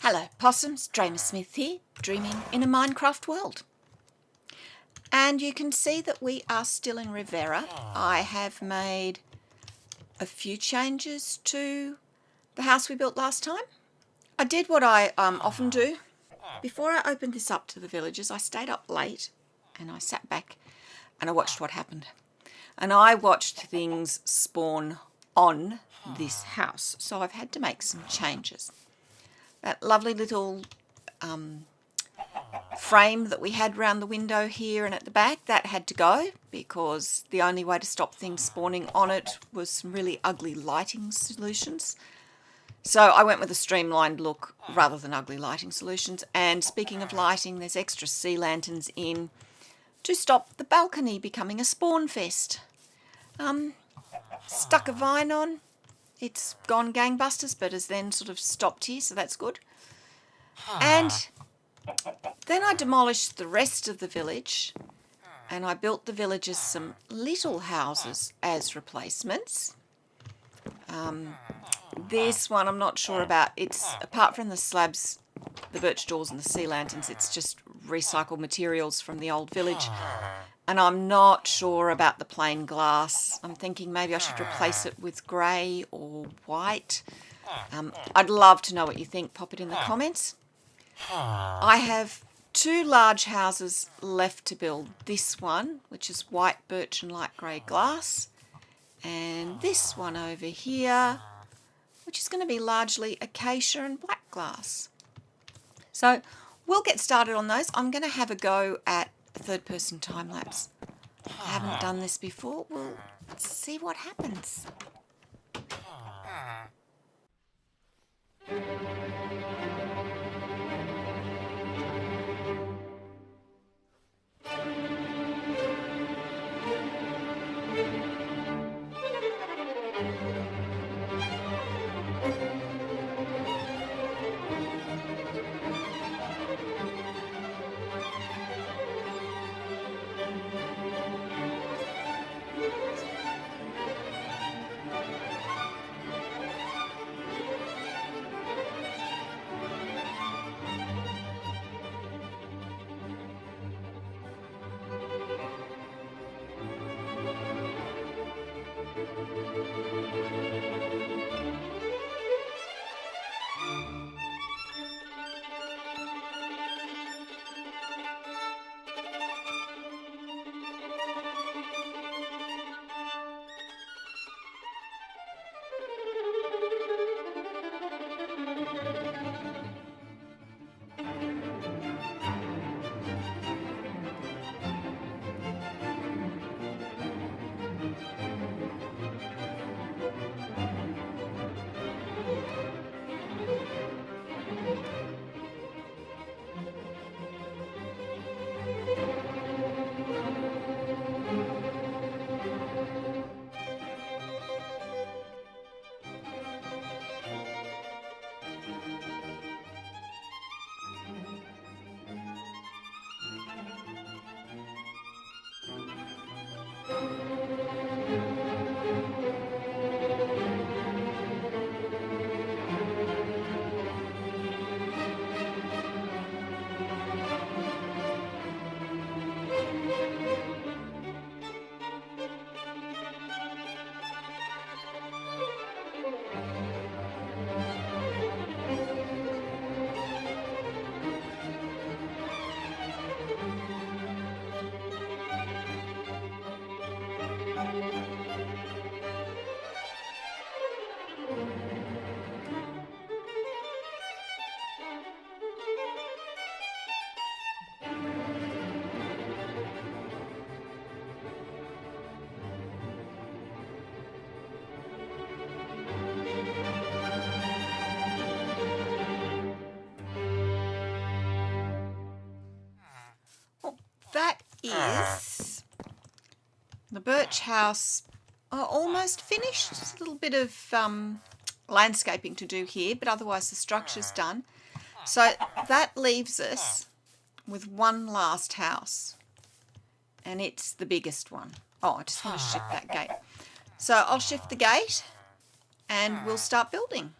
Hello possums, Dreymasmith here, dreaming in a Minecraft world. And you can see that we are still in Rivera. I have made a few changes to the house we built last time. I did what I often do. Before I opened this up to the villagers, I stayed up late and I sat back and I watched what happened. And I watched things spawn on this house. So I've had to make some changes. That lovely little frame that we had around the window here and at the back, that had to go because the only way to stop things spawning on it was some really ugly lighting solutions. So I went with a streamlined look rather than ugly lighting solutions. And speaking of lighting, there's extra sea lanterns in to stop the balcony becoming a spawn fest. Stuck a vine on. It's gone gangbusters, but has then sort of stopped here, so that's good. And then I demolished the rest of the village and I built the villagers some little houses as replacements. This one I'm not sure about. It's, apart from the slabs, the birch doors and the sea lanterns, it's just recycled materials from the old village. And I'm not sure about the plain glass. I'm thinking maybe I should replace it with grey or white. I'd love to know what you think. Pop it in the comments. I have two large houses left to build. This one, which is white birch and light grey glass. And this one over here, which is going to be largely acacia and black glass. So we'll get started on those. I'm going to have a go at a third-person time-lapse. I haven't done this before. We'll see what happens. That is the birch house almost finished. There's a little bit of landscaping to do here, but otherwise the structure's done. So that leaves us with one last house, and it's the biggest one. Oh, I just want to shift that gate. So I'll shift the gate and we'll start building.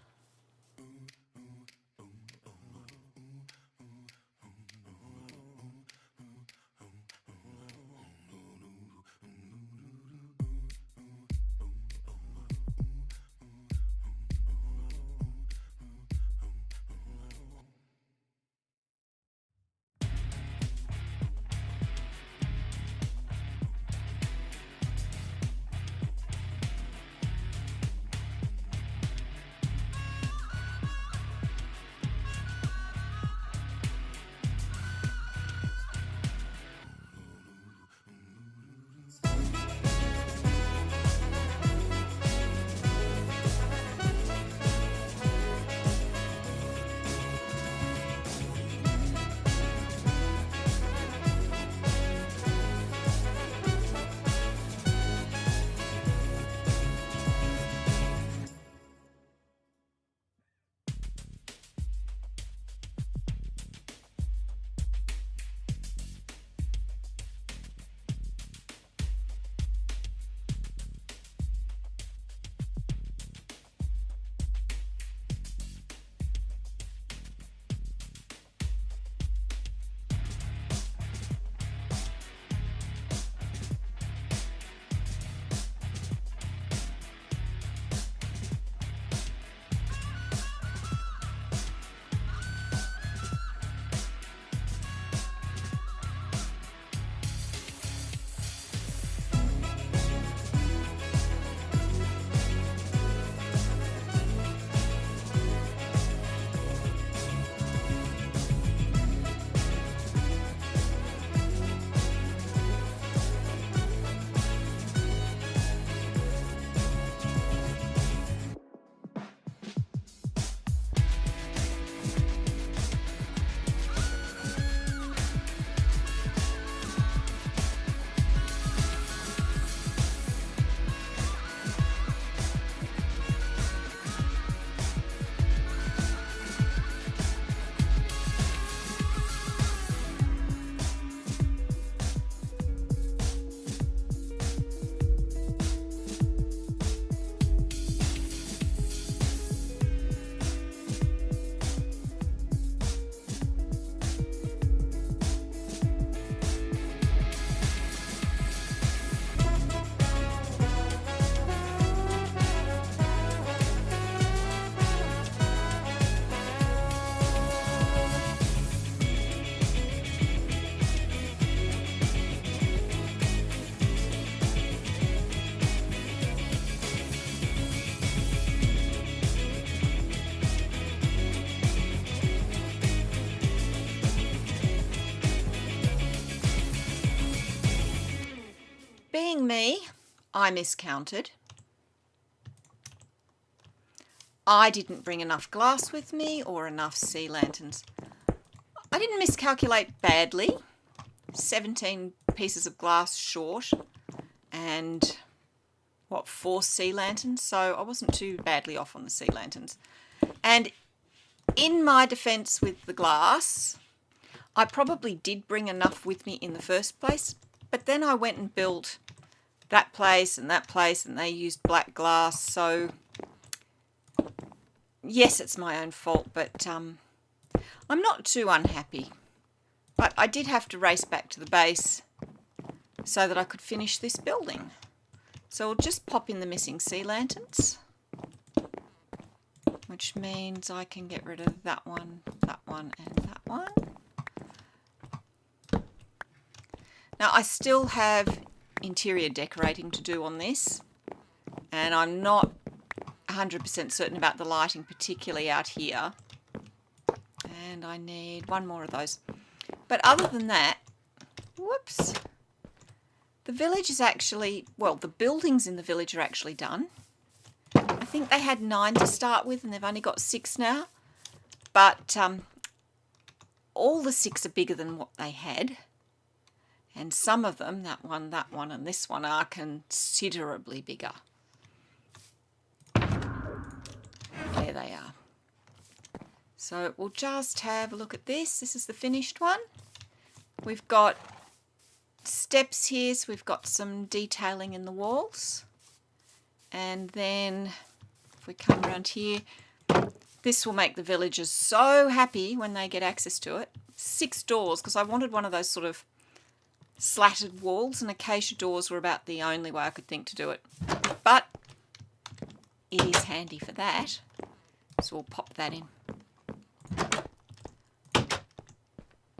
me, I miscounted. I didn't bring enough glass with me or enough sea lanterns. I didn't miscalculate badly. 17 pieces of glass short and, what, 4 sea lanterns? So I wasn't too badly off on the sea lanterns. And in my defence with the glass, I probably did bring enough with me in the first place, but then I went and built that place and they used black glass, so yes, it's my own fault, but I'm not too unhappy. But I did have to race back to the base so that I could finish this building. So I'll just pop in the missing sea lanterns, which means I can get rid of that one, and that one. Now I still have interior decorating to do on this, and I'm not 100% certain about the lighting, particularly out here. And I need one more of those. But other than that, whoops, the village is actually, well, the buildings in the village are actually done. I think they had 9 to start with and they've only got 6 now. But all the 6 are bigger than what they had. And some of them, that one, and this one, are considerably bigger. There they are. So we'll just have a look at this. This is the finished one. We've got steps here, so we've got some detailing in the walls. And then if we come around here, this will make the villagers so happy when they get access to it. 6 doors, because I wanted one of those sort of slatted walls, and acacia doors were about the only way I could think to do it. But it is handy for that, so we'll pop that in.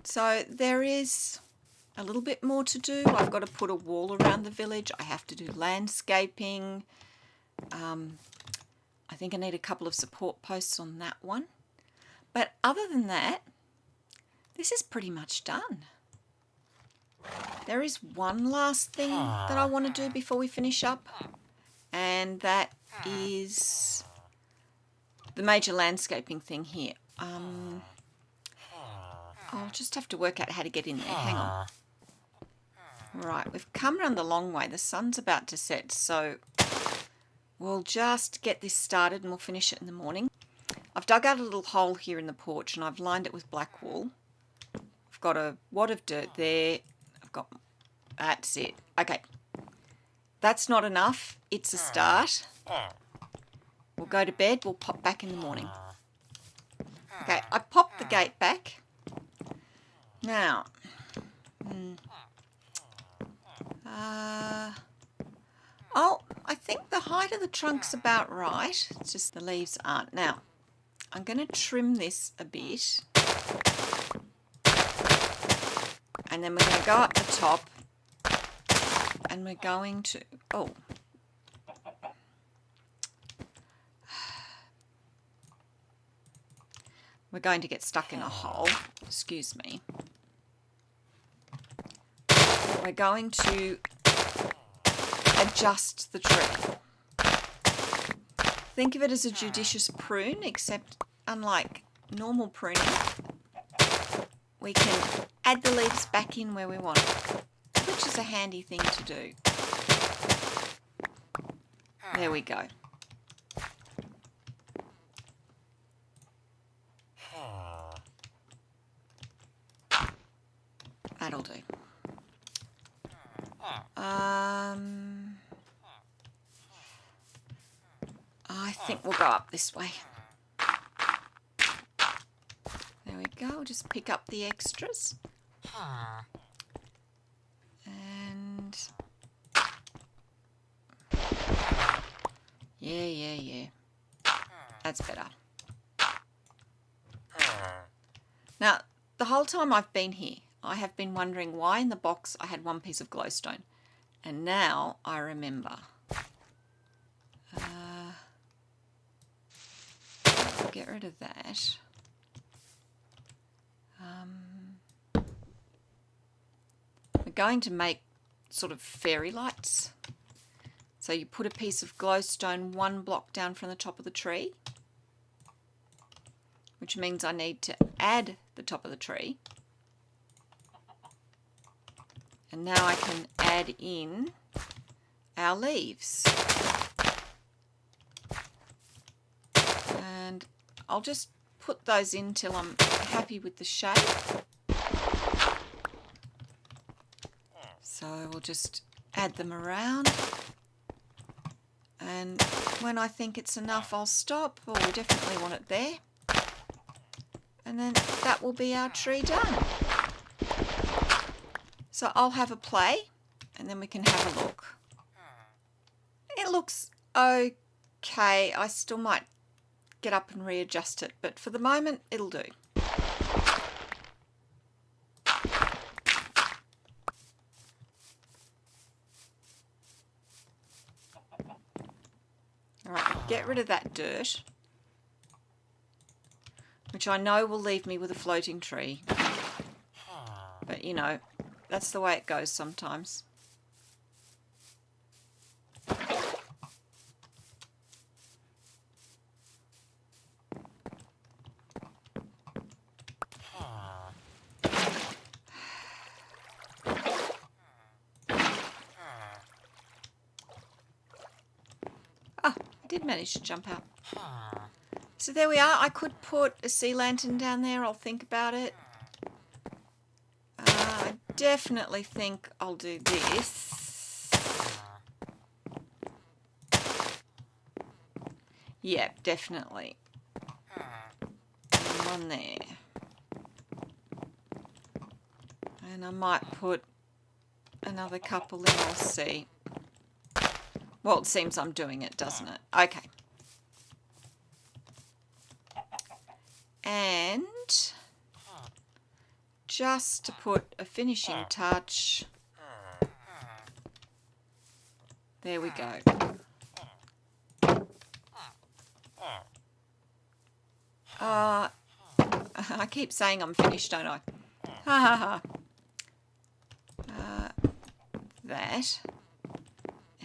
So there is a little bit more to do. I've got to put a wall around the village. I have to do landscaping. I think I need a couple of support posts on that one. But other than that, this is pretty much done. There is one last thing that I want to do before we finish up, and that is the major landscaping thing here. I'll just have to work out how to get in there. Hang on. Right, we've come around the long way. The sun's about to set, so we'll just get this started and we'll finish it in the morning. I've dug out a little hole here in the porch and I've lined it with black wool. I've got a wad of dirt there. That's it. Okay. That's not enough. It's a start. We'll go to bed. We'll pop back in the morning. Okay, I popped the gate back. Now, I think the height of the trunk's about right. It's just the leaves aren't. Now, I'm going to trim this a bit. And then we're going to go up the top. And we're going to... Oh. We're going to get stuck in a hole. Excuse me. We're going to adjust the tree. Think of it as a judicious prune, except unlike normal pruning, we can add the leaves back in where we want, which is a handy thing to do. There we go. That'll do. I think we'll go up this way. There we go. Just pick up the extras. And yeah. That's better. Now, the whole time I've been here, I have been wondering why in the box I had 1 piece of glowstone. And now I remember. I'll get rid of that. We're going to make sort of fairy lights. So you put a piece of glowstone 1 block down from the top of the tree, which means I need to add the top of the tree. And now I can add in our leaves. And I'll just put those in till I'm happy with the shape. So we'll just add them around. And when I think it's enough, I'll stop. Oh, we definitely want it there. And then that will be our tree done. So I'll have a play and then we can have a look. It looks okay. I still might get up and readjust it, but for the moment it'll do. Alright, get rid of that dirt, which I know will leave me with a floating tree. But you know, that's the way it goes sometimes. Did manage to jump out. So there we are. I could put a sea lantern down there. I'll think about it. I definitely think I'll do this. Yeah, definitely. One there. And I might put another couple in. I'll see. Well, it seems I'm doing it, doesn't it? Okay. And just to put a finishing touch, there we go. I keep saying I'm finished, don't I? Ha ha ha. That.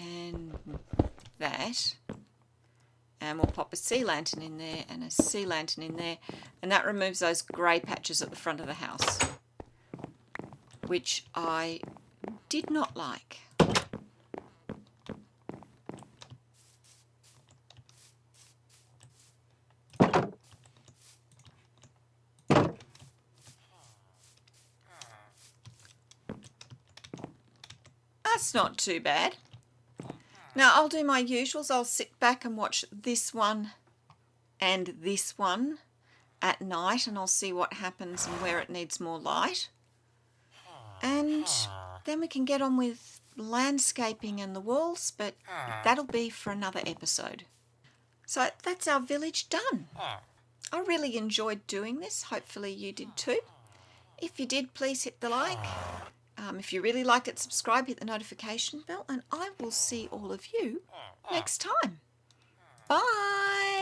And that, and we'll pop a sea lantern in there and a sea lantern in there, and that removes those grey patches at the front of the house, which I did not like. That's not too bad. Now I'll do my usuals. I'll sit back and watch this one and this one at night, and I'll see what happens and where it needs more light. And then we can get on with landscaping and the walls, but that'll be for another episode. So that's our village done. I really enjoyed doing this. Hopefully you did too. If you did, please hit the like. If you really liked it, subscribe, hit the notification bell, and I will see all of you next time. Bye!